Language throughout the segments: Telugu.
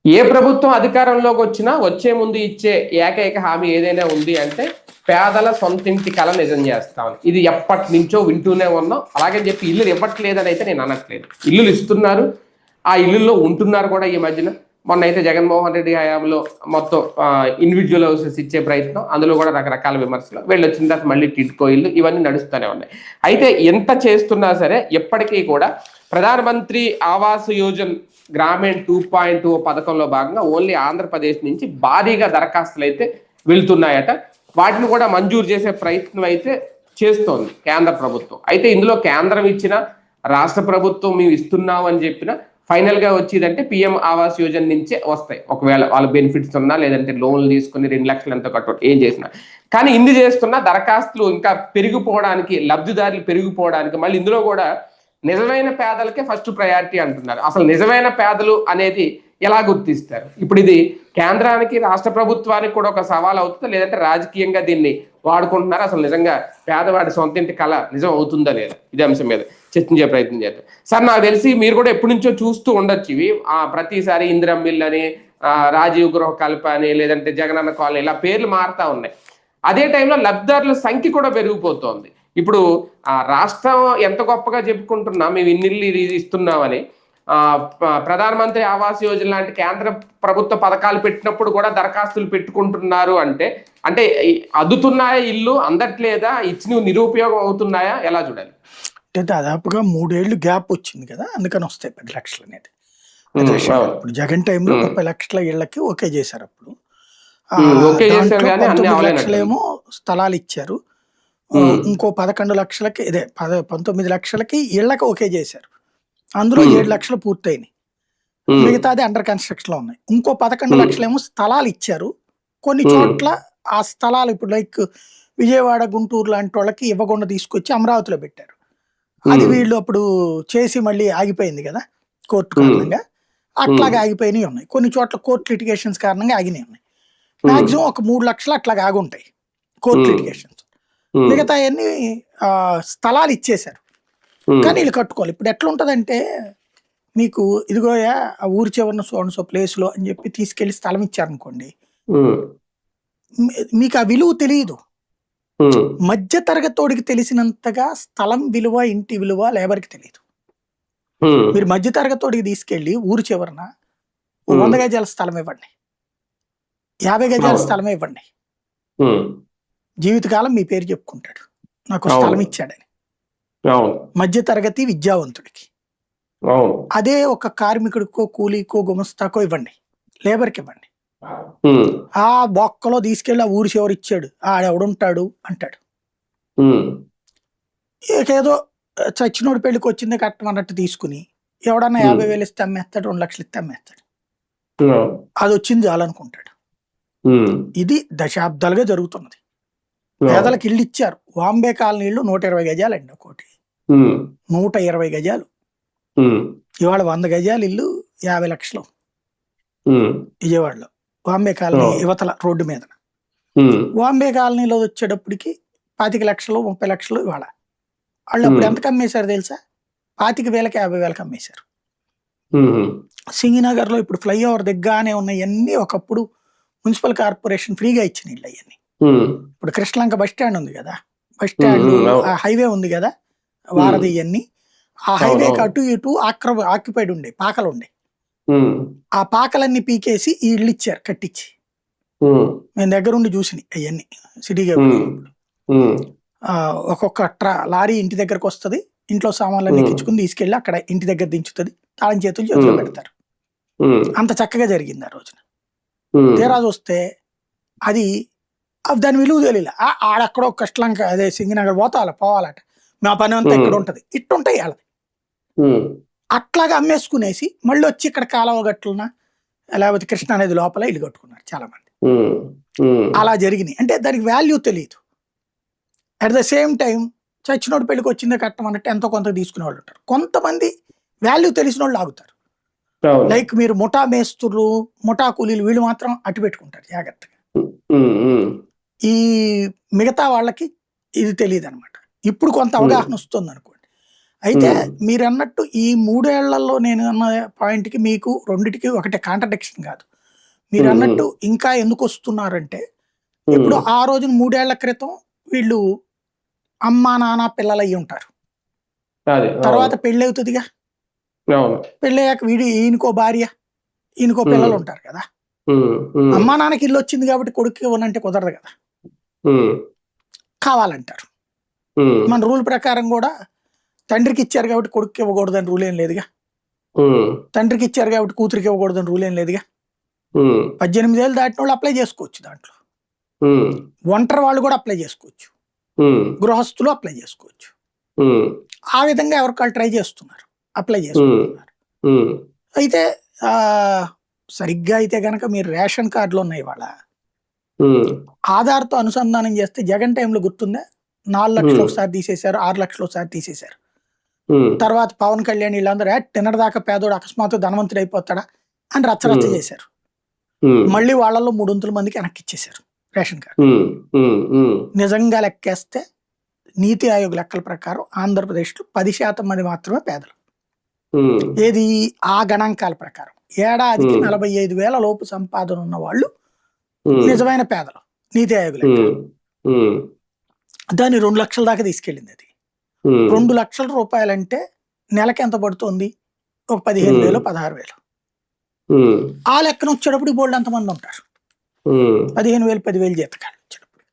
ఏ ప్రభుత్వం అధికారంలోకి వచ్చినా వచ్చే ముందు ఇచ్చే ఏకైక హామీ ఏదైనా ఉంది అంటే పేదల సొంతింటి కళ నిజం చేస్తామని. ఇది ఎప్పటి నుంచో వింటూనే ఉన్నాం. అలాగని చెప్పి ఇల్లు ఇవ్వట్లేదని అయితే నేను అనట్లేదు. ఇల్లులు ఇస్తున్నారు, ఆ ఇల్లుల్లో ఉంటున్నారు కూడా. ఈ మధ్యన మొన్న అయితే జగన్మోహన్ రెడ్డి హయాంలో మొత్తం ఇండివిజువల్ హౌసెస్ ఇచ్చే ప్రయత్నం, అందులో కూడా రకరకాల విమర్శలు. వీళ్ళు వచ్చిన తర్వాత మళ్ళీ టిడ్కో ఇల్లు, ఇవన్నీ నడుస్తూనే ఉన్నాయి. అయితే ఎంత చేస్తున్నా సరే ఎప్పటికీ కూడా ప్రధానమంత్రి ఆవాస్ యోజన గ్రామీణ్ 2.0 పథకంలో భాగంగా ఓన్లీ ఆంధ్రప్రదేశ్ నుంచి భారీగా దరఖాస్తులు అయితే వెళ్తున్నాయట. వాటిని కూడా మంజూరు చేసే ప్రయత్నం అయితే చేస్తోంది కేంద్ర ప్రభుత్వం. అయితే ఇందులో కేంద్రం ఇచ్చిన, రాష్ట్ర ప్రభుత్వం మేము ఇస్తున్నాం అని చెప్పిన, ఫైనల్ గా వచ్చేదంటే పిఎం ఆవాస్ యోజన నుంచే వస్తాయి. ఒకవేళ వాళ్ళ బెనిఫిట్స్ ఉన్నా, లేదంటే లోన్లు తీసుకుని 2 లక్షలు ఎంత కట్ట ఏం చేసినా. కానీ ఇన్ని చేస్తున్నా దరఖాస్తులు ఇంకా పెరిగిపోవడానికి, లబ్ధిదారులు పెరిగిపోవడానికి, మళ్ళీ ఇందులో కూడా నిజమైన పేదలకే ఫస్ట్ ప్రయారిటీ అంటున్నారు. అసలు నిజమైన పేదలు అనేది ఎలా గుర్తిస్తారు? ఇప్పుడు ఇది కేంద్రానికి, రాష్ట్ర ప్రభుత్వానికి కూడా ఒక సవాల్ అవుతుందా, లేదంటే రాజకీయంగా దీన్ని వాడుకుంటున్నారా? అసలు నిజంగా పేదవాడి సొంతింటి కళ నిజం అవుతుందా లేదా? ఇదే అంశం మీద చర్చించే ప్రయత్నం చేద్దాం. సార్, నాకు తెలిసి మీరు కూడా ఎప్పటి నుంచో చూస్తూ ఉండొచ్చు ఇవి. ప్రతిసారి ఇందిరమ్మ ఇల్లు అని, రాజీవ్ గృహ కల్ప అని, లేదంటే జగనన్న కాలనీ, ఇలా పేర్లు మారుతా ఉన్నాయి. అదే టైంలో లబ్ధిదారుల సంఖ్య కూడా పెరిగిపోతోంది. ఇప్పుడు రాష్ట్రం ఎంత గొప్పగా చెప్పుకుంటున్నా మేము ఇన్నిల్లు ఇస్తున్నామని, ప్రధానమంత్రి ఆవాస్ యోజన లాంటి కేంద్ర ప్రభుత్వ పథకాలు పెట్టినప్పుడు కూడా దరఖాస్తులు పెట్టుకుంటున్నారు అంటే అంటే అద్దుతున్నాయా ఇల్లు, అందట్లేదా, ఇచ్చిన నిరుపయోగం అవుతున్నాయా, ఎలా చూడాలి? అంటే దాదాపుగా 3 ఏళ్ళు గ్యాప్ వచ్చింది కదా, అందుకని వస్తాయి 10 లక్షలు అనేది. ఇప్పుడు జగన్ టైంలో 30 లక్షల ఇళ్లకి ఓకే చేశారు. అప్పుడు దాంట్లో 19 లక్షలేమో స్థలాలు ఇచ్చారు. ఇంకో 11 లక్షలకి, ఇదే 19 లక్షలకి ఇళ్లకి ఓకే చేశారు. అందులో 7 లక్షలు పూర్తయినాయి, మిగతాది అండర్ కన్స్ట్రక్షన్ లో ఉన్నాయి. ఇంకో 11 లక్షలేమో స్థలాలు ఇచ్చారు. కొన్ని చోట్ల ఆ స్థలాలు ఇప్పుడు లైక్ విజయవాడ, గుంటూరు లాంటి వాళ్ళకి ఇవ్వకుండా తీసుకొచ్చి అమరావతిలో పెట్టారు. అది వీళ్ళు అప్పుడు చేసి మళ్ళీ ఆగిపోయింది కదా కోర్టు కారణంగా. అట్లాగే ఆగిపోయినవి ఉన్నాయి. కొన్ని చోట్ల కోర్టు లిటిగేషన్స్ కారణంగా ఆగినాయి ఉన్నాయి. మాక్సిమం ఒక 3 లక్షలు అట్లాగే ఆగుంటాయి కోర్టు లిటిగేషన్స్. మిగతా అన్ని స్థలాలు ఇచ్చేశారు, కానీ వీళ్ళు కట్టుకోవాలి. ఇప్పుడు ఎట్లా ఉంటుందంటే, మీకు ఇదిగోయా ఆ ఊరి చివరిన సో ప్లేస్ లో అని చెప్పి తీసుకెళ్లి స్థలం ఇచ్చారనుకోండి, మీకు ఆ విలువ తెలియదు. మధ్య తరగతోడికి తెలిసినంతగా స్థలం విలువ, ఇంటి విలువ లేబర్కి తెలియదు. మీరు మధ్య తరగతోడికి తీసుకెళ్లి ఊరి చివరన 100 గజాల స్థలం ఇవ్వండి, 50 గజాల స్థలమే ఇవ్వండి, జీవితకాలం మీ పేరు చెప్పుకుంటాడు, నాకు స్థలం ఇచ్చాడని. మధ్య తరగతి విద్యావంతుడికి. అదే ఒక కార్మికుడికో, కూలీకో, గుమస్తాకో ఇవ్వండి, లేబర్కి ఇవ్వండి, ఆ బొక్కలో తీసుకెళ్ళి ఆ ఊరి చివరి ఇచ్చాడు, ఆడెవడుంటాడు అంటాడు. ఏదో చచ్చినోడి పెళ్లికి వచ్చింది కట్టమన్నట్టు తీసుకుని ఎవడన్నా 50,000 ఇస్తే అమ్మేస్తాడు, 2 లక్షలు ఇస్తే అమ్మేస్తాడు. అది వచ్చింది చాలనుకుంటాడు. ఇది దశాబ్దాలుగా జరుగుతున్నది. పేదలకు ఇల్లు ఇచ్చారు. వాంబే కాలనీ ఇల్లు 120 గజాలు అండి, ఒకటి 120 గజాలు. ఇవాళ 100 గజాలు ఇల్లు 50 లక్షలు విజయవాడలో, వాంబే కాలనీ యువతల రోడ్డు మీద. వాంబే కాలనీలో వచ్చేటప్పటికి 25 లక్షలు, 30 లక్షలు. ఇవాళ వాళ్ళు అప్పుడు ఎంతకు అమ్మేశారు తెలుసా? 25,000కి, 50,000కి అమ్మేశారు. సింగినగర్లో ఇప్పుడు ఫ్లైఓవర్ దగ్గరనే ఉన్నాయన్నీ ఒకప్పుడు మున్సిపల్ కార్పొరేషన్ ఫ్రీగా ఇచ్చిన ఇళ్ళు అవన్నీ. ఇప్పుడు కృష్ణలంక బస్ స్టాండ్ ఉంది కదా, బస్ స్టాండ్ హైవే ఉంది కదా, వారధి ఇవన్నీ, ఆ హైవేకి అటు ఇటు ఆక్యుపైడ్ ఉండే పాకలు ఉండే. ఆ పాకలన్నీ పీకేసి ఈ ఇళ్ళు ఇచ్చారు కట్టించి. మేము దగ్గరుండి చూసినాయి అవన్నీ. సిటీగా ఒక్కొక్క లారీ ఇంటి దగ్గరకు వస్తుంది, ఇంట్లో సామాన్లన్నీ ఎక్కించుకుని తీసుకెళ్ళి అక్కడ ఇంటి దగ్గర దించుతుంది, తాళం చేతులు పెడతారు. అంత చక్కగా జరిగింది ఆ రోజున. తీరా చూస్తే అది దాని విలువ తెలియలే. ఆడెక్కడో కష్టలంక, అదే సింగనగర్ పోవాలట, మా పని అంతా ఎక్కడ ఉంటది, ఇట్టుంటాయి వాళ్ళది. అట్లాగా అమ్మేసుకునేసి మళ్ళీ వచ్చి ఇక్కడ కాలువ గట్లన, లేకపోతే కృష్ణా నది లోపల ఇల్లు కట్టుకున్నారు చాలా మంది. అలా జరిగినాయి. అంటే దానికి వాల్యూ తెలియదు. అట్ ద సేమ్ టైం చచ్చినోడు పెళ్లికి వచ్చిందే కట్టమన్నట్టు ఎంతో కొంత తీసుకునే వాళ్ళు ఉంటారు. కొంతమంది వాల్యూ తెలిసిన వాళ్ళు ఆగుతారు. లైక్ మీరు ముఠా మేస్తులు, ముఠా కూలీలు, వీళ్ళు మాత్రం అటు పెట్టుకుంటారు జాగ్రత్తగా. ఈ మిగతా వాళ్ళకి ఇది తెలియదు అనమాట. ఇప్పుడు కొంత అవగాహన వస్తుంది అనుకోండి. అయితే మీరు అన్నట్టు ఈ 3 ఏళ్లలో నేను అన్న పాయింట్కి మీకు రెండిటికి ఒకటే కాంట్రడిక్షన్ కాదు. మీరు అన్నట్టు ఇంకా ఎందుకు వస్తున్నారంటే ఇప్పుడు ఆ రోజున 3 ఏళ్ల క్రితం వీళ్ళు అమ్మా నాన్న పిల్లలు అయ్యి ఉంటారు. తర్వాత పెళ్ళి అవుతుందిగా, పెళ్ళి అయ్యాక ఈయనకో భార్య ఈయనకో పిల్లలు ఉంటారు కదా. అమ్మా నాన్నకి ఇల్లు వచ్చింది కాబట్టి కొడుకు ఇవ్వనంటే కుదరదు కదా, కావాలంటారు. మన రూల్ ప్రకారం కూడా తండ్రికి ఇచ్చారు కాబట్టి కొడుకు ఇవ్వకూడదని రూల్ ఏం లేదుగా, తండ్రికి ఇచ్చారు కాబట్టి కూతురికి ఇవ్వకూడదని రూల్ ఏం లేదుగా. 18 ఏళ్ళు దాటిన వాళ్ళు అప్లై చేసుకోవచ్చు, దాంట్లో ఒంటరి వాళ్ళు కూడా అప్లై చేసుకోవచ్చు, గృహస్థులు అప్లై చేసుకోవచ్చు. ఆ విధంగా ఎవరికాళ్ళు ట్రై చేస్తున్నారు, అప్లై చేసుకుంటున్నారు. అయితే సరిగ్గా అయితే కనుక మీరు రేషన్ కార్డులు ఉన్నాయి వాళ్ళ ఆధార్తో అనుసంధానం చేస్తే జగన్ టైంలో గుర్తుందా, 4 లక్షలు ఒకసారి తీసేశారు, 6 లక్షలు ఒకసారి తీసేశారు. తర్వాత పవన్ కళ్యాణ్ వీళ్ళందరూ తినడదాకా పేదోడు అకస్మాత్తు ధనవంతుడు అయిపోతాడా అని రచ్చరచ్చ చేశారు. మళ్ళీ వాళ్ళలో 300 మందికి వెనక్కి ఇచ్చేశారు రేషన్ కార్డు. నిజంగా లెక్కేస్తే నీతి ఆయోగ్ లెక్కల ప్రకారం ఆంధ్రప్రదేశ్లో 10% మంది మాత్రమే పేదలు. ఏది ఆ గణాంకాల ప్రకారం ఏడాదికి 45,000 లోపు సంపాదన ఉన్న వాళ్ళు నిజమైన పేదలు నీతి ఆయోగ్ లెక్క. దాన్ని 2 లక్షల దాకా తీసుకెళ్ళింది. అది 2 లక్షల రూపాయలంటే నెలకి ఎంత పడుతుంది, ఒక 15,000 16,000. ఆ లెక్కన వచ్చేటప్పుడు బోల్డ్ ఎంతమంది ఉంటారు, 15,000 10,000 జీతకాలు వచ్చేటప్పుడు.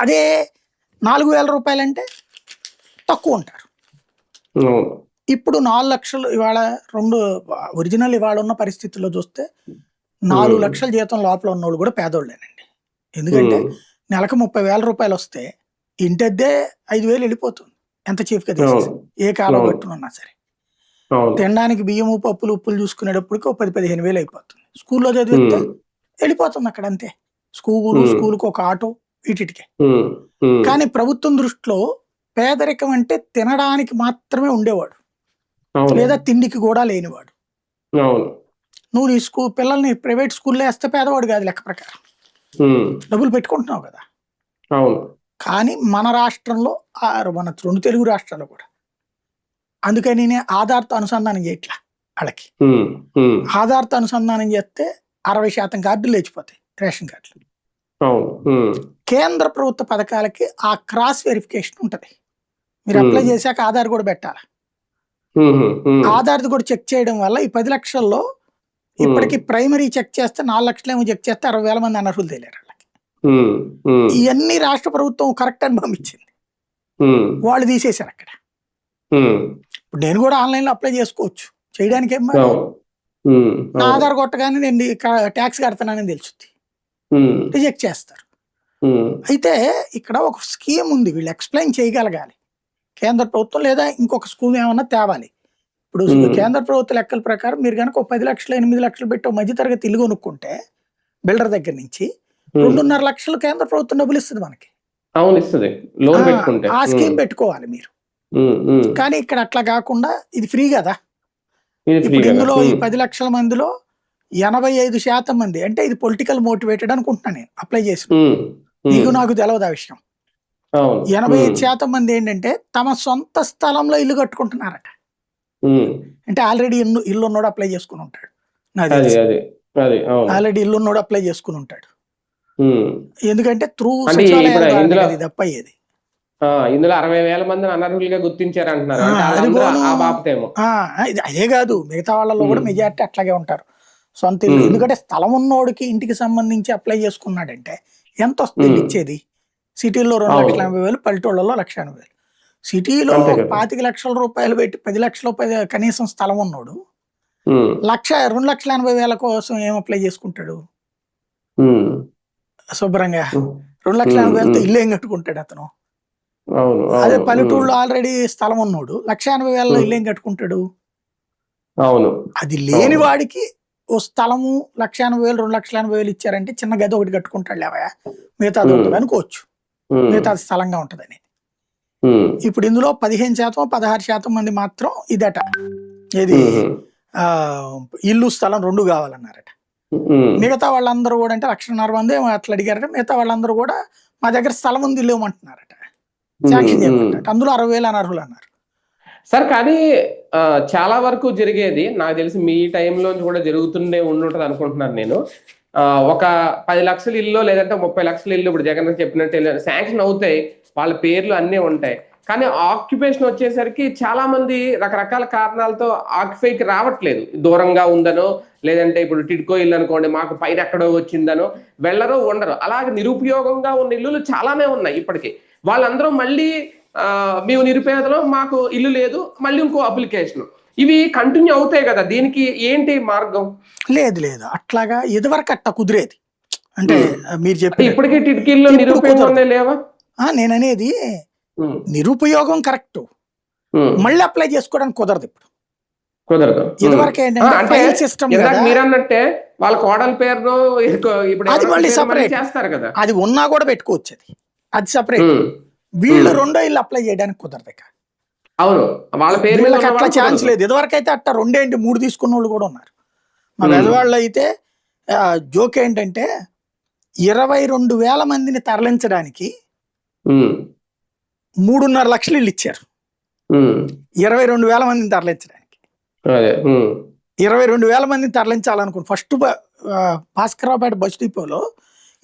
అదే 4,000 రూపాయలంటే తక్కువ ఉంటారు. ఇప్పుడు 4 లక్షలు ఇవాళ ఒరిజినల్ ఇవాళ ఉన్న పరిస్థితుల్లో చూస్తే 4 లక్షల జీతం లోపల ఉన్నోళ్ళు కూడా పేదోళ్ళేనండి. ఎందుకంటే నెలకు 30,000 రూపాయలు వస్తే ఇంటద్దే 5,000 వెళ్ళిపోతుంది, ఎంత చీఫ్గా తీసేసి ఏ కాలం పెట్టునున్నా సరే. తినడానికి బియ్యము పప్పులు ఉప్పులు చూసుకునేటప్పటికి 10,000-15,000 అయిపోతుంది. స్కూల్లో చదివితే వెళ్ళిపోతుంది అక్కడ అంతే, స్కూల్కి ఒక ఆటో వీటికే. కానీ ప్రభుత్వం దృష్టిలో పేదరికం అంటే తినడానికి మాత్రమే ఉండేవాడు, లేదా తిండికి కూడా లేనివాడు. నువ్వు నీ పిల్లల్ని ప్రైవేట్ స్కూల్లో వేస్తే పేదవాడు కాదు లెక్క ప్రకారం, డబ్బులు పెట్టుకుంటున్నావు కదా. కానీ మన రాష్ట్రంలో మన 2 తెలుగు రాష్ట్రాల్లో కూడా అందుకని నేను ఆధార్తో అనుసంధానం చేయట్లా వాళ్ళకి. ఆధార్తో అనుసంధానం చేస్తే 60% కార్డులు లేచిపోతాయి రేషన్ కార్డులు. కేంద్ర ప్రభుత్వ పథకాలకి ఆ క్రాస్ వెరిఫికేషన్ ఉంటది. మీరు అప్లై చేశాక ఆధార్ కూడా పెట్టాలి. ఆధార్ కూడా చెక్ చేయడం వల్ల ఈ 10 లక్షల్లో ఇప్పటికి ప్రైమరీ చెక్ చేస్తే 4 లక్షలు ఏమో చెక్ చేస్తే 60,000 మంది అనర్హులు తేలేరు వాళ్ళకి. ఇవన్నీ రాష్ట్ర ప్రభుత్వం కరెక్ట్ అని పంపించింది, వాళ్ళు తీసేశారు అక్కడ. ఇప్పుడు నేను కూడా ఆన్లైన్లో అప్లై చేసుకోవచ్చు, చేయడానికి ఏం మరి నా ఆధార్ కొట్టగానే నేను ట్యాక్స్ కడతానని తెలుస్తుంది, రిజెక్ట్ చేస్తారు. అయితే ఇక్కడ ఒక స్కీమ్ ఉంది, వీళ్ళు ఎక్స్ప్లెయిన్ చేయగలగాలి కేంద్ర ప్రభుత్వం, లేదా ఇంకొక స్కీమ్ ఏమన్నా తేవాలి. ఇప్పుడు కేంద్ర ప్రభుత్వ లెక్కల ప్రకారం మీరు కనుక 10 లక్షలు 8 లక్షలు పెట్టి మధ్యతరగతి ఇల్లు కొనుక్కుంటే బిల్డర్ దగ్గర నుంచి 2.5 లక్షలు కేంద్ర ప్రభుత్వం డబ్బులు ఇస్తుంది మనకి. ఆ స్కీమ్ పెట్టుకోవాలి మీరు. కానీ ఇక్కడ అట్లా కాకుండా ఇది ఫ్రీ కదా. ఇప్పుడు ఇందులో ఈ 10 లక్షల మందిలో 85% మంది అంటే ఇది పొలిటికల్ మోటివేటెడ్ అనుకుంటున్నా నేను అప్లై చేసి, నీకు నాకు తెలియదు ఆ విషయం. 85% మంది ఏంటంటే తమ సొంత స్థలంలో ఇల్లు కట్టుకుంటున్నారట. అంటే ఆల్రెడీ ఇల్లు ఉన్నోడు అప్లై చేసుకుని ఉంటాడు, ఆల్రెడీ ఇల్లు ఉన్నోడు అప్లై చేసుకుని ఉంటాడు. ఎందుకంటే త్రూ సచివాలయాలు తప్ప అయ్యేది. ఇందులో 60,000 మందిని అనర్హులుగా గుర్తించారు అంటున్నారు. అదే కాదు, మిగతా వాళ్ళలో కూడా మెజారిటీ అట్లాగే ఉంటారు సొంత ఇల్లు. ఎందుకంటే స్థలం ఉన్నోడికి ఇంటికి సంబంధించి అప్లై చేసుకున్నాడంటే ఎంత వస్తుంది ఇచ్చేది. సిటీలో 2,80,000, పల్లెటూళ్ళలో 1,80,000. సిటీలో 25 లక్షల రూపాయలు పెట్టి 10 లక్షల కనీసం స్థలం ఉన్నోడు 2,80,000 కోసం ఏం అప్లై చేసుకుంటాడు శుభ్రంగా? 2,80,000తో ఇల్లు ఏం కట్టుకుంటాడు అతను? అదే పల్లెటూళ్ళలో ఆల్రెడీ స్థలం ఉన్నోడు 1,80,000లో ఇల్లు ఏం కట్టుకుంటాడు? అది లేని వాడికి ఓ స్థలము 1,80,000 2,80,000 ఇచ్చారంటే చిన్న గది ఒకటి కట్టుకుంటాడు, లేవయా మిగతాది ఉంటుంది అనుకోవచ్చు, మిగతాది స్థలంగా ఉంటుందని. ఇప్పుడు ఇందులో 15% 16% మంది మాత్రం ఇదట, ఏది ఇల్లు స్థలం 2 కావాలన్నారట. మిగతా వాళ్ళందరూ కూడా అంటే 1,50,000 మంది అట్లా అడిగారట. మిగతా వాళ్ళందరూ కూడా మా దగ్గర స్థలం ఉంది ఇల్లు ఇవ్వమంటున్నారట, శాంక్షన్ చేయమంటారట. అందులో 60,000 అనర్హులు అన్నారు. సార్ కానీ చాలా వరకు జరిగేది నాకు తెలిసి మీ టైంలో కూడా జరుగుతుండే ఉండుంటది అనుకుంటున్నాను నేను. ఒక 10 లక్షల ఇల్లు లేదంటే 30 లక్షల ఇల్లు ఇప్పుడు జగన్ చెప్పినట్టు శాంక్షన్ అవుతాయి, వాళ్ళ పేర్లు అన్నీ ఉంటాయి. కానీ ఆక్యుపేషన్ వచ్చేసరికి చాలా మంది రకరకాల కారణాలతో ఆక్యుపైకి రావట్లేదు. దూరంగా ఉందనో, లేదంటే ఇప్పుడు టిడ్కో ఇల్లు అనుకోండి మాకు పైన ఎక్కడో వచ్చిందనో వెళ్ళరో ఉండరు. అలాగే నిరుపయోగంగా ఉన్న ఇల్లులు చాలానే ఉన్నాయి ఇప్పటికీ. వాళ్ళందరూ మళ్ళీ మేము నిరుపేదలో మాకు ఇల్లు లేదు, మళ్ళీ ఇంకో అప్లికేషన్, ఇవి కంటిన్యూ అవుతాయి కదా. దీనికి ఏంటి మార్గం? లేదు లేదు, అట్లాగా ఇదివరకు అట్ట కుదిరేది. అంటే మీరు చెప్పి ఇప్పటికీ టిడ్కీల్లో నిరుపయోగం లేవా? నేననేది నిరుపయోగం కరెక్ట్, మళ్ళీ అప్లై చేసుకోవడానికి కుదరదు ఇప్పుడు. కుదరదు. ఇదివరకు ఏంటంటే సిస్టమ్ మీరు అన్నట్టే వాళ్ళ కోడల పేరును ఇప్పుడు అది మళ్ళీ సపరేట్ చేస్తారు కదా, అది ఉన్నా కూడా పెట్టుకోవచ్చు, అది సపరేట్. వీళ్ళు రెండో ఇల్లు అప్లై చేయడానికి కుదరదు. అవును, వాళ్ళ పేరు అట్లా ఛాన్స్ లేదు. ఇదివరకు అయితే అట్లా 2 3 తీసుకున్న వాళ్ళు కూడా ఉన్నారు. మా పెద్దవాళ్ళు అయితే జోక్ ఏంటంటే 22,000 మందిని తరలించడానికి 3.5 లక్షలు ఇల్లు ఇచ్చారు. 22,000 మందిని తరలించడానికి 22,000 మందిని తరలించాలనుకుని ఫస్ట్ భాస్కరరావుపేట బస్ డిపోలో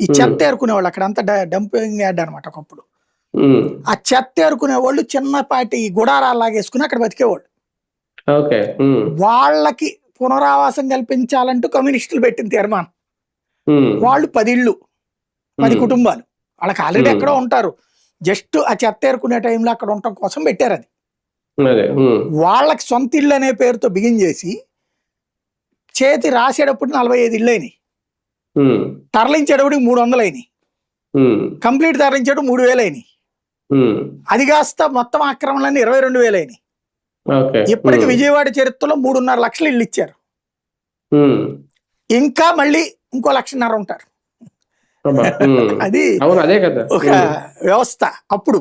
ఈ చెత్త ఏరుకునేవాళ్ళు, అక్కడ అంతా డంపింగ్ యార్డ్ అనమాట ఒకప్పుడు. ఆ చెత్త ఏరుకునే వాళ్ళు చిన్నపాటి గుడారాలు లాగేసుకుని అక్కడ బతికేవాళ్ళు. వాళ్ళకి పునరావాసం కల్పించాలంటూ కమ్యూనిస్టులు పెట్టిన తీర్మానం. వాళ్ళు 10 ఇళ్ళు 10 కుటుంబాలు, వాళ్ళకి ఆల్రెడీ ఎక్కడో ఉంటారు, జస్ట్ ఆ చెత్త ఏరుకునే టైంలో అక్కడ ఉండటం కోసం పెట్టారు. అది వాళ్ళకి సొంత ఇల్లు అనే పేరుతో బిగిన్ చేసి చేతి రాసేటప్పుడు 45 ఇళ్ళు అయినాయి, తరలించేటప్పుడు 300 అయినాయి, కంప్లీట్ తరలించేటప్పుడు 3,000 అయినాయి. అది కాస్త మొత్తం ఆక్రమణలన్నీ 22,000 అయినాయి. ఇప్పటికి విజయవాడ చరిత్రలో 3.5 లక్షలు ఇల్లు ఇచ్చారు. ఇంకా మళ్ళీ ఇంకో 1,50,000 ఉంటారు. అది ఒక వ్యవస్థ. అప్పుడు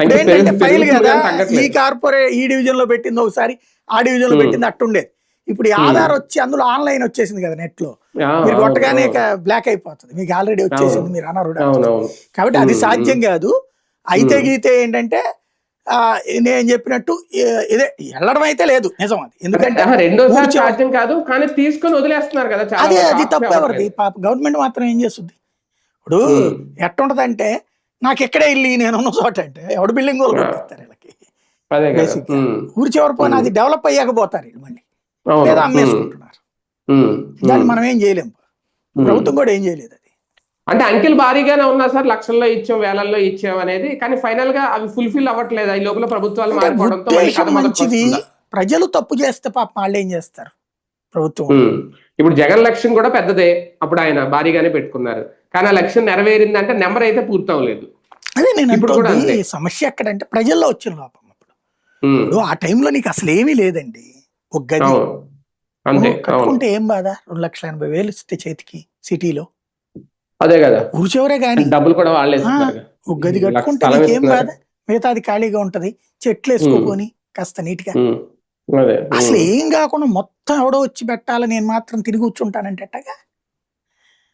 ఏంటంటే ఫైల్ కదా, ఈ కార్పొరేట్ ఈ డివిజన్ లో పెట్టింది ఒకసారి, ఆ డివిజన్ లో పెట్టింది అట్టుండేది. ఇప్పుడు ఈ ఆధార్ వచ్చి అందులో ఆన్లైన్ వచ్చేసింది కదా, నెట్ లో మీరు కొట్టగానే బ్లాక్ అయిపోతుంది, మీకు ఆల్రెడీ వచ్చేసింది, మీరు అనర్హుడు. కాబట్టి అది సాధ్యం కాదు. అయితే గీతే ఏంటంటే నేను చెప్పినట్టు ఇదే వెళ్ళడం అయితే లేదు, నిజం అది. ఎందుకంటే అది తప్పు ఎవరిది? గవర్నమెంట్ మాత్రం ఏం చేస్తుంది? ఇప్పుడు ఎట్టుంటదంటే నాకు ఎక్కడే ఇల్లు నేనున్న చోట అంటే ఎవడు బిల్డింగ్ వాళ్ళు కొట్టిస్తారు వీళ్ళకి. బేసిక్ ఊరి చివరి పోయిన అది డెవలప్ అయ్యాక పోతారు వీళ్ళు మళ్ళీ, లేదా అమ్మేసుకుంటున్నారు. దాన్ని మనం ఏం చేయలేము, ప్రభుత్వం కూడా ఏం చేయలేదు. అది అంటే అంకెలు భారీగానే ఉన్నా సార్, లక్షల్లో ఇచ్చాం, వేలల్లో ఇచ్చాం అనేది, కానీ ఫైనల్ గా అవి ఫుల్ఫిల్ అవ్వట్లేదు. ఈ లోపల ప్రభుత్వాలు మంచిది, ప్రజలు తప్పు చేస్తే పాపం వాళ్ళు ఏం చేస్తారు ప్రభుత్వం. ఇప్పుడు జగన్ లక్ష్యం కూడా పెద్దదే, అప్పుడు ఆయన భారీగానే పెట్టుకున్నారు, కానీ ఆ లక్ష్యం నెరవేరిందంటే నెంబర్ అయితే పూర్తి అవ్వలేదు. అదే నేను ఇప్పుడు సమస్య ఎక్కడంటే ప్రజల్లో వచ్చిన లోపం. ఇప్పుడు ఆ టైంలో నీకు అసలు ఏమీ లేదండి, ఒక గది కట్టుకుంటే ఏం బాధ, 2,80,000 ఇస్తే చేతికి సిటీలో, అదే కదా ఊరి చివరే కానీ డబ్బులు కూడా వాళ్ళే. ఒక గది కట్టుకుంటే నీకేం బాధ, మిగతాది ఖాళీగా ఉంటది, చెట్లు వేసుకోపోని కాస్త నీట్గా. అసలు ఏం కాకుండా మొత్తం ఎవడో వచ్చి పెట్టాలని నేను మాత్రం తిరిగి కూర్చుంటానంటే ఎట్టగా?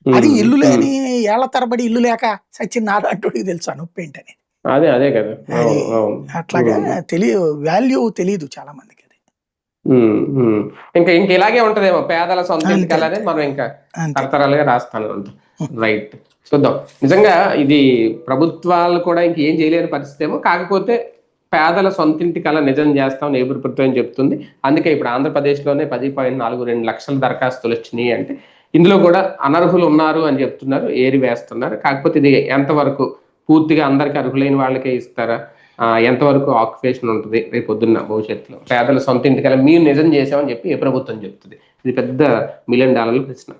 అది ఇల్లు లేని ఏళ్ల తరబడి ఇల్లు లేక సచిన్ నాదంటోడికి తెలుసు నొప్పి ఏంటనేది. అదే కదా, అట్లాగా వాల్యూ తెలియదు చాలా మందికి. ఇంకా ఇలాగే ఉంటదేమో, పేదల సొంత ఇంటికలనే మనం ఇంకా తరతరాలుగా రాస్తాను ఉంటాం. రైట్, చూద్దాం. నిజంగా ఇది ప్రభుత్వాలు కూడా ఇంకేం చేయలేని పరిస్థితి ఏమో, కాకపోతే పేదల సొంతింటి కళ నిజం చేస్తామని ఏ ప్రభుత్వం చెప్తుంది. అందుకే ఇప్పుడు ఆంధ్రప్రదేశ్లోనే 10.42 లక్షల దరఖాస్తులు వచ్చినాయి. అంటే ఇందులో కూడా అనర్హులు ఉన్నారు అని చెప్తున్నారు, ఏరి వేస్తున్నారు. కాకపోతే ఇది ఎంతవరకు పూర్తిగా అందరికి అర్హులైన వాళ్ళకే ఇస్తారా, ఎంతవరకు ఆక్యుపేషన్ ఉంటుంది రేపు పొద్దున్న భవిష్యత్తులో, పేదల సొంత ఇంటికల్లా మేము నిజం చేసామని చెప్పి ఏ ప్రభుత్వం చెప్తుంది? ఇది పెద్ద $1 మిలియన్ ప్రశ్న.